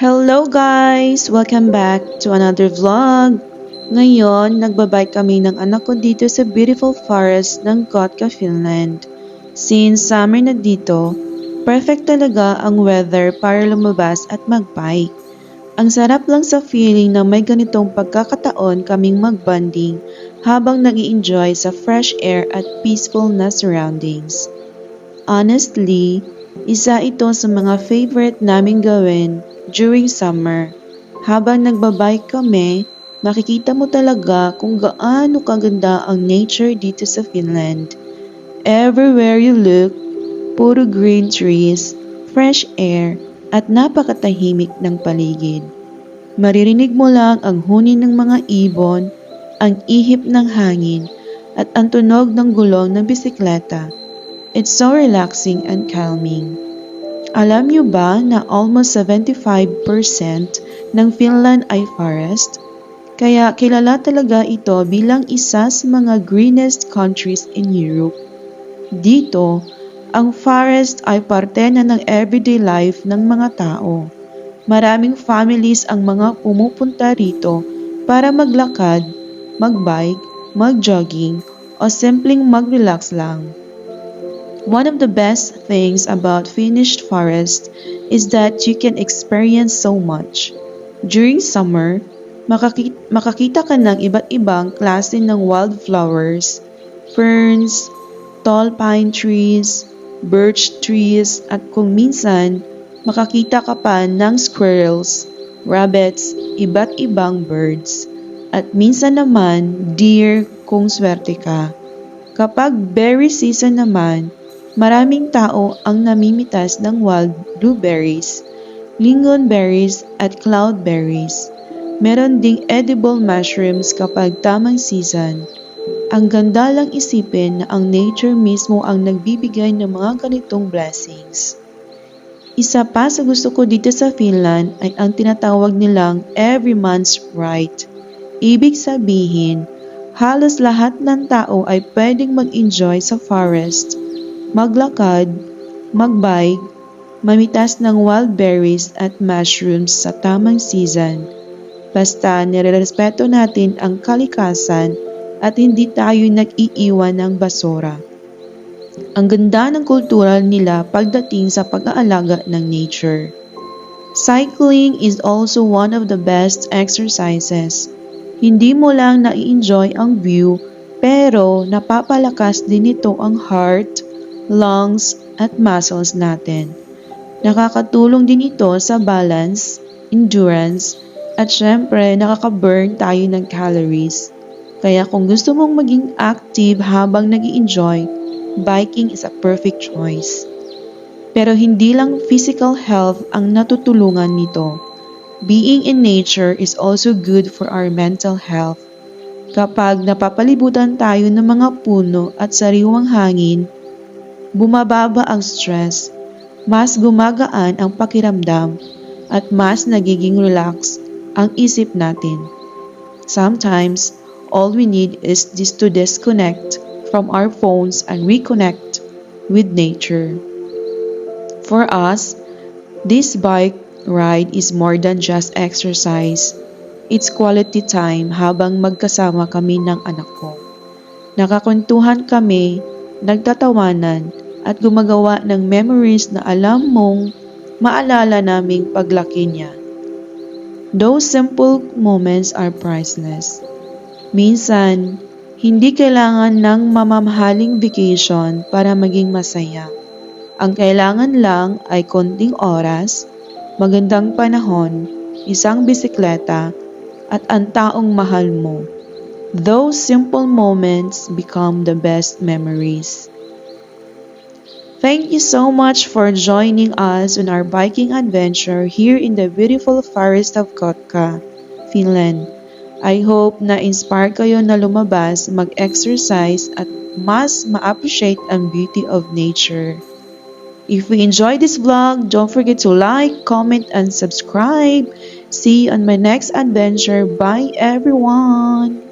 Hello guys! Welcome back to another vlog. Ngayon, nagbabike kami ng anak ko dito sa beautiful forest ng Kotka, Finland. Since summer na dito, perfect talaga ang weather para lumabas at magbike. Ang sarap lang sa feeling na may ganitong pagkakataon kaming magbanding habang nag-i-enjoy sa fresh air at peaceful na surroundings. Honestly, isa ito sa mga favorite naming gawin during summer. Habang nagbabike kami, makikita mo talaga kung gaano kaganda ang nature dito sa Finland. Everywhere you look, puro green trees, fresh air, at napakatahimik ng paligid. Maririnig mo lang ang huni ng mga ibon, ang ihip ng hangin, at ang tunog ng gulong ng bisikleta. It's so relaxing and calming. Alam niyo ba na almost 75% ng Finland ay forest? Kaya kilala talaga ito bilang isa sa mga greenest countries in Europe. Dito, ang forest ay parte na ng everyday life ng mga tao. Maraming families ang mga pumupunta rito para maglakad, magbike, magjogging, o simpleng mag-relax lang. One of the best things about Finnish forest is that you can experience so much. During summer, makakita ka ng iba't ibang klase ng wildflowers, ferns, tall pine trees, birch trees, at kung minsan, makakita ka pa ng squirrels, rabbits, iba't ibang birds, at minsan naman deer kung swerte ka. Kapag berry season naman, maraming tao ang namimitas ng wild blueberries, lingonberries at cloudberries. Meron ding edible mushrooms kapag tamang season. Ang ganda lang isipin na ang nature mismo ang nagbibigay ng mga ganitong blessings. Isa pa sa gusto ko dito sa Finland ay ang tinatawag nilang every month's right. Ibig sabihin, halos lahat ng tao ay pwedeng mag-enjoy sa forest, maglakad, magbike, mamitas ng wild berries at mushrooms sa tamang season. Basta nirerespeto natin ang kalikasan at hindi tayo nag-iiwan ng basura. Ang ganda ng kultura nila pagdating sa pag-aalaga ng nature. Cycling is also one of the best exercises. Hindi mo lang na-enjoy ang view, pero napapalakas din ito ang heart, lungs, at muscles natin. Nakakatulong din ito sa balance, endurance, at syempre nakaka-burn tayo ng calories. Kaya kung gusto mong maging active habang nag-i-enjoy, biking is a perfect choice. Pero hindi lang physical health ang natutulungan nito. Being in nature is also good for our mental health. Kapag napapalibutan tayo ng mga puno at sariwang hangin, bumababa ang stress, mas gumagaan ang pakiramdam, at mas nagiging relax ang isip natin. Sometimes, all we need is just to disconnect from our phones and reconnect with nature. For us, this bike ride is more than just exercise. It's quality time habang magkasama kami ng anak ko. Nakakwentuhan kami, nagtatawanan, at gumagawa ng memories na alam mong maalala naming paglaki niya. Those simple moments are priceless. Minsan, hindi kailangan ng mamamahaling vacation para maging masaya. Ang kailangan lang ay konting oras, magandang panahon, isang bisikleta, at ang taong mahal mo. Those simple moments become the best memories. Thank you so much for joining us on our biking adventure here in the beautiful forest of Kotka, Finland. I hope na-inspire kayo na lumabas, mag-exercise at mas ma-appreciate ang beauty of nature. If you enjoyed this vlog, don't forget to like, comment, and subscribe. See you on my next adventure. Bye everyone!